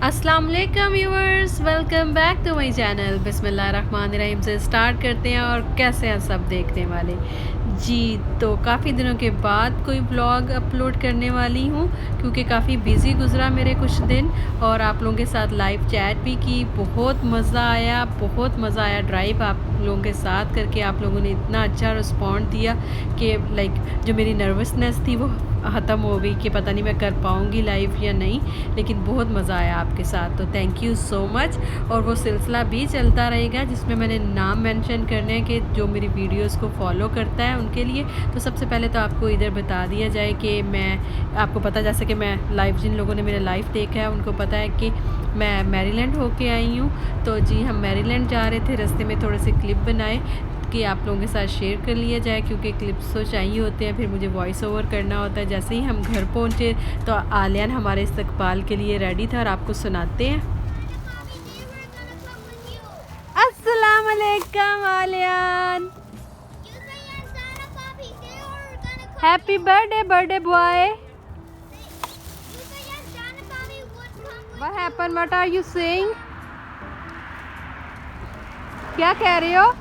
अस्सलाम वालेकुम viewers, welcome back to my channel. बिस्मिल्लाहिर्रहमानिर्रहीम से स्टार्ट करते हैं। और कैसे हैं सब देखने वाले जी। तो काफ़ी दिनों के बाद कोई व्लॉग अपलोड करने वाली हूँ क्योंकि काफ़ी बिज़ी गुजरा मेरे कुछ दिन, और आप लोगों के साथ लाइव चैट भी की। बहुत मज़ा आया ड्राइव आप लोगों के साथ करके। आप लोगों ने इतना अच्छा रिस्पॉन्ड दिया कि लाइक जो मेरी नर्वसनेस थी वो ख़त्म हो गई कि पता नहीं मैं कर पाऊँगी लाइव या नहीं, लेकिन बहुत मज़ा आया आपके साथ। तो थैंक यू सो मच। और वो सिलसिला भी चलता रहेगा जिसमें मैंने नाम मेंशन करने हैं कि जो मेरी वीडियोस को फॉलो करता है उनके लिए। तो सबसे पहले तो आपको इधर बता दिया जाए कि मैं आपको पता, जैसे कि मैं लाइव, जिन लोगों ने मेरा लाइव देखा है उनको पता है कि मैं मैरीलैंड होके आई हूँ। तो जी हम मैरीलैंड जा रहे थे, रास्ते में थोड़े से क्लिप बनाए कि आप लोगों के साथ शेयर कर लिया जाए, क्योंकि क्लिप्स तो चाहिए होते हैं, फिर मुझे वॉइस ओवर करना होता है। जैसे ही हम घर पहुँचे तो आलियान हमारे इस्तकबाल के लिए रेडी था और आपको सुनाते हैं। अस्सलाम वालेकुम Aliyan, happy birthday birthday boy. What happen, what are you saying? क्या कह रहे हो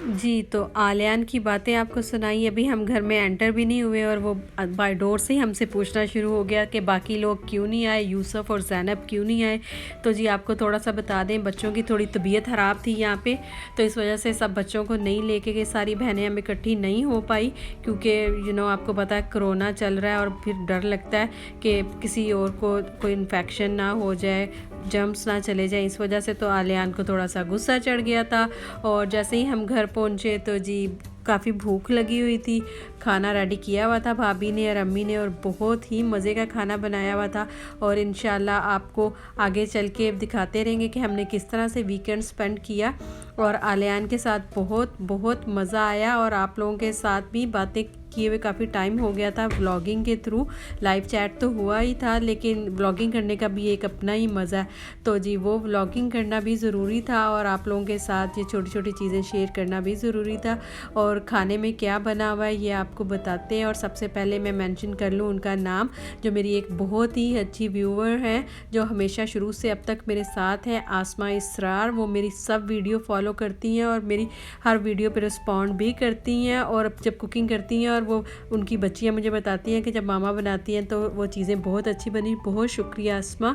जी? तो आलियान की बातें आपको सुनाई। अभी हम घर में एंटर भी नहीं हुए और वो बाय डोर से ही हमसे पूछना शुरू हो गया कि बाकी लोग क्यों नहीं आए, यूसुफ और ज़ैनब क्यों नहीं आए। तो जी आपको थोड़ा सा बता दें, बच्चों की थोड़ी तबीयत ख़राब थी यहाँ पे, तो इस वजह से सब बच्चों को नहीं लेके गए। सारी बहनें हमें इकट्ठी नहीं हो पाई क्योंकि आपको पता है कोरोना चल रहा है और फिर डर लगता है कि किसी और को कोई इन्फेक्शन ना हो जाए, जम्स ना चले जाए। इस वजह से तो आलियान को थोड़ा सा गुस्सा चढ़ गया था। और जैसे ही हम घर पहुँचे तो जी काफ़ी भूख लगी हुई थी। खाना रेडी किया हुआ था भाभी ने और अम्मी ने, और बहुत ही मज़े का खाना बनाया हुआ था। और इंशाल्लाह आपको आगे चल के दिखाते रहेंगे कि हमने किस तरह से वीकेंड स्पेंड किया। और आलियान के साथ बहुत बहुत मज़ा आया, और आप लोगों के साथ भी बातें किए हुए काफ़ी टाइम हो गया था। व्लॉगिंग के थ्रू लाइव चैट तो हुआ ही था, लेकिन व्लॉगिंग करने का भी एक अपना ही मज़ा है। तो जी वो व्लॉगिंग करना भी ज़रूरी था, और आप लोगों के साथ ये छोटी छोटी चीज़ें शेयर करना भी ज़रूरी था। और खाने में क्या बना हुआ है ये आपको बताते हैं। और सबसे पहले मैं मेंशन कर लूँ उनका नाम, जो मेरी एक बहुत ही अच्छी व्यूवर हैं, जो हमेशा शुरू से अब तक मेरे साथ हैं, आसमा इसरार। वो मेरी सब वीडियो फॉलो करती हैं और मेरी हर वीडियो पर रिस्पॉन्ड भी करती हैं। और जब कुकिंग करती हैं और वो उनकी बच्चियां मुझे बताती हैं कि जब मामा बनाती हैं तो वो चीज़ें बहुत अच्छी बनी। बहुत शुक्रिया आसमा,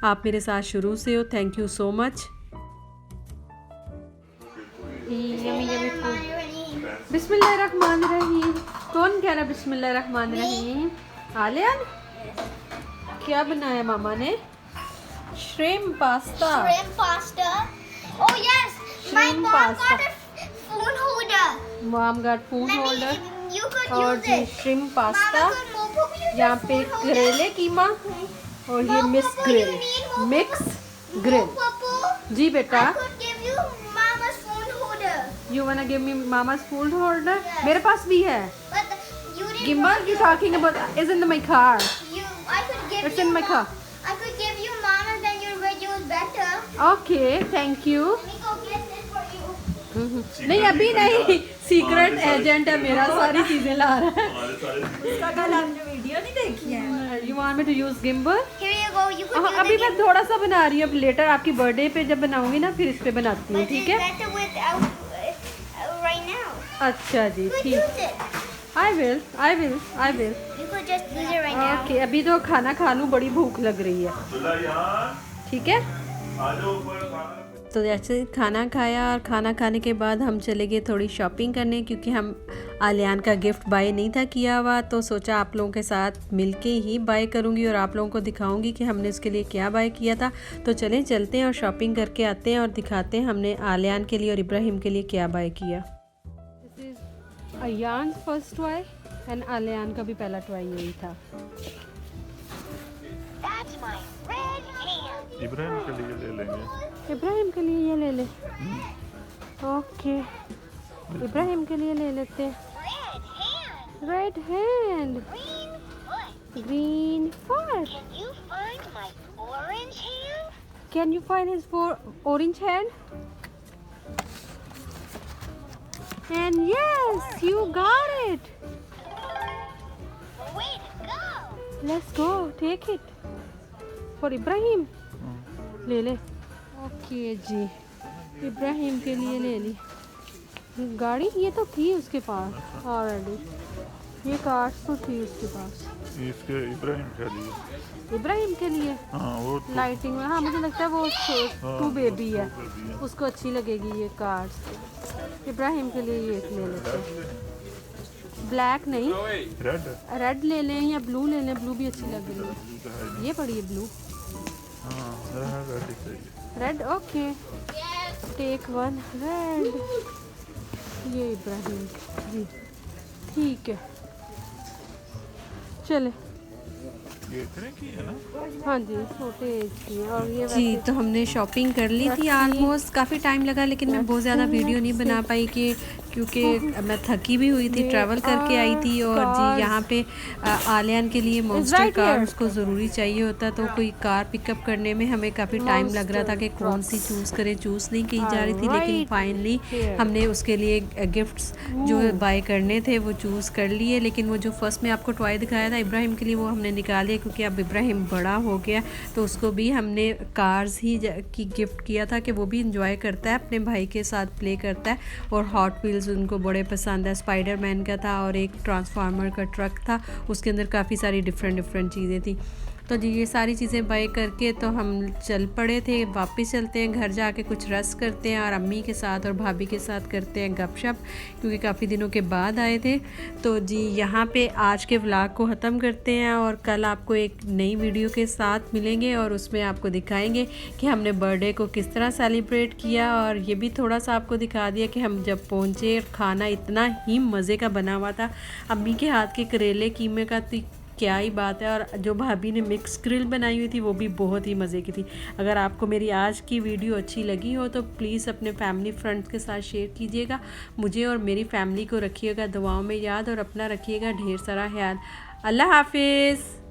आप मेरे साथ शुरू से हो, थैंक यू सो मच। बिस्मिल्लाहिर्रहमानिर्रहीम। कौन कह रहा है बिस्मिल्लाहिर्रहमानिर्रहीम? आलियान, क्या बनाया मामा ने? Shrimp pasta. Oh yes, my Shrimp mom pasta. got a phone holder. Mom got phone Maybe holder you could और use जी it. Shrimp pasta. Mama could Mopo could use यहाँ this पे phone holder. करेले कीमा और ये Mopo, mix you grill, need Mopo. Mix grill. Mopo, जी बेटा, I could give you Mama's phone holder. You wanna give me मामा's phone holder? Yes. मेरे पास भी है। But you didn't gimbal want you to. Talking about is in my car. I could give It's you. in my car. I could give you Mama's, then your video was better. Okay thank you. Let me go get this for you. नहीं अभी नहीं, secret agent है मेरा, सारी चीजें ला रहा है। उसका कल आपने वीडियो नहीं देखी है? You want me to use gimbal? Here you go. You could use अभी it. मैं थोड़ा सा बना रही हूँ, अब लेटर आपकी बर्थडे पे जब बनाऊंगी ना फिर इस पे बनाती हूँ, But ठीक it's है? better without right now. अच्छा जी You could ठीक। use it. I will I will I will. You could just use it right now. Okay अभी तो खाना खा लूँ, बड़ी भूख लग रही है, ठीक है? तो जैसे खाना खाया और खाना खाने के बाद हम चले गए थोड़ी शॉपिंग करने, क्योंकि हम आलियान का गिफ्ट बाय नहीं था किया हुआ, तो सोचा आप लोगों के साथ मिलके ही बाय करूँगी और आप लोगों को दिखाऊंगी कि हमने उसके लिए क्या बाय किया था। तो चलें चलते हैं और शॉपिंग करके आते हैं और दिखाते हैं हमने आलियान के लिए और इब्राहिम के लिए क्या बाय किया। This is Ayaan first toy and Aliyan का भी पहला टॉय यही था। That's my red hand. Ibrahim के लिए ले लेंगे। इब्राहिम के लिए ये ले ले। ओके इब्राहिम के लिए ले लेते हैं। Red hand. Red hand, Green foot. Green fur. Can you find my orange hand? Can you find his for orange hand? And yes you got it. Way to go. Let's go take it for Ibrahim. ले ले। Okay जी, इब्राहिम के लिए ले ली गाड़ी। ये तो थी उसके पास ऑलरेडी, ये कार्स तो थी उसके पास। इसके इब्राहिम के लिए। इब्राहिम के लिए हाँ वो तो लाइटिंग में, हाँ मुझे लगता है वो टू बेबी है, बेबी है। उसको अच्छी लगेगी ये कार्स। इब्राहिम के लिए ये एक ले लेते हैं। ब्लैक नहीं, रेड रेड ले लें या ब्लू ले लें, ब्लू भी अच्छी लग रही है। ये पड़ी है ब्लू, हाँ रेड ही चाहिए। Red. Okay, take one red. ये इब्राहिम जी, ठीक है चले। ये इतने की है ना? हाँ जी, छोटे एज की है। और ये जी, तो हमने शॉपिंग कर ली थी ऑलमोस्ट। काफ़ी टाइम लगा लेकिन मैं बहुत ज़्यादा वीडियो नहीं बना पाई क्योंकि मैं थकी भी हुई थी, ट्रैवल करके आई थी। और जी यहाँ पे आलियान के लिए मॉन्स्टर कार उसको ज़रूरी चाहिए होता, तो कोई कार पिकअप करने में हमें काफ़ी टाइम लग रहा था कि कौन सी चूज़ करें। चूज़ नहीं की जा रही थी, लेकिन फाइनली हमने उसके लिए गिफ्ट्स जो बाय करने थे वो चूज़ कर लिए। लेकिन वो जो फर्स्ट में आपको टॉय दिखाया था इब्राहिम के लिए, वो हमने निकाले क्योंकि अब इब्राहिम बड़ा हो गया, तो उसको भी हमने कार्स ही की गिफ्ट किया था कि वो भी इंजॉय करता है, अपने भाई के साथ प्ले करता है। और हॉट व्हील्स उनको बड़े पसंद है। स्पाइडरमैन का था और एक ट्रांसफार्मर का ट्रक था, उसके अंदर काफ़ी सारी डिफरेंट चीज़ें थी। तो जी ये सारी चीज़ें बाय करके तो हम चल पड़े थे। वापस चलते हैं घर, जाके कुछ रस करते हैं और अम्मी के साथ और भाभी के साथ करते हैं गपशप, क्योंकि काफ़ी दिनों के बाद आए थे। तो जी यहाँ पे आज के व्लॉग को ख़त्म करते हैं और कल आपको एक नई वीडियो के साथ मिलेंगे और उसमें आपको दिखाएंगे कि हमने बर्थडे को किस तरह सेलिब्रेट किया। और ये भी थोड़ा सा आपको दिखा दिया कि हम जब पहुँचे खाना इतना ही मज़े का बना हुआ था। अम्मी के हाथ के करेले कीमे का क्या ही बात है। और जो भाभी ने मिक्स ग्रिल बनाई हुई थी वो भी बहुत ही मज़े की थी। अगर आपको मेरी आज की वीडियो अच्छी लगी हो तो प्लीज़ अपने फैमिली फ्रेंड्स के साथ शेयर कीजिएगा। मुझे और मेरी फैमिली को रखिएगा दुआओं में याद और अपना रखिएगा ढेर सारा ख्याल। अल्लाह हाफिज़।